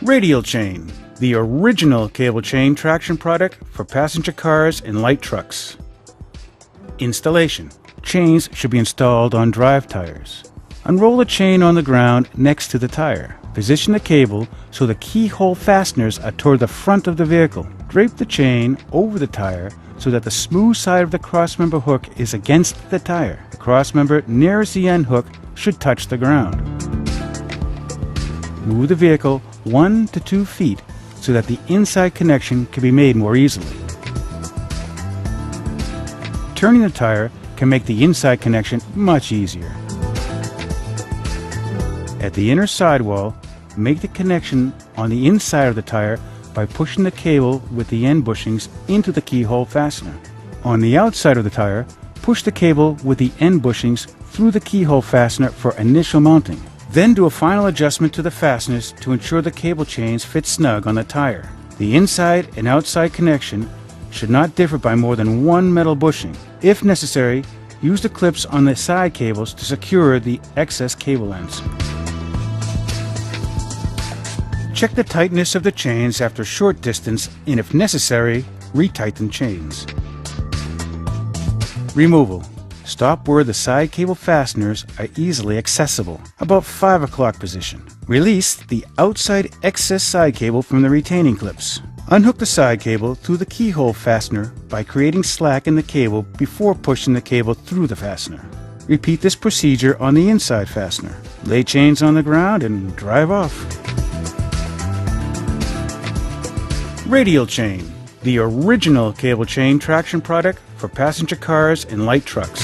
Radial chain, the original cable chain traction product for passenger cars and light trucks. Installation. Chains should be installed on drive tires. Unroll the chain on the ground next to the tire. Position the cable so the keyhole fasteners are toward the front of the vehicle. Drape the chain over the tire so that the smooth side of the crossmember hook is against the tire. The crossmember nearest the end hook should touch the ground. Move the vehicle 1 to 2 feet so that the inside connection can be made more easily. Turning the tire can make the inside connection much easier. At the inner sidewall, make the connection on the inside of the tire by pushing the cable with the end bushings into the keyhole fastener. On the outside of the tire, push the cable with the end bushings through the keyhole fastener for initial mounting. Then do a final adjustment to the fasteners to ensure the cable chains fit snug on the tire. The inside and outside connection should not differ by more than one metal bushing. If necessary, use the clips on the side cables to secure the excess cable ends. Check the tightness of the chains after a short distance and, if necessary, retighten chains. Removal. Stop where the side cable fasteners are easily accessible, about 5 o'clock position. Release the outside excess side cable from the retaining clips. Unhook the side cable through the keyhole fastener by creating slack in the cable before pushing the cable through the fastener. Repeat this procedure on the inside fastener. Lay chains on the ground and drive off. Radial chain, the original cable chain traction product for passenger cars and light trucks.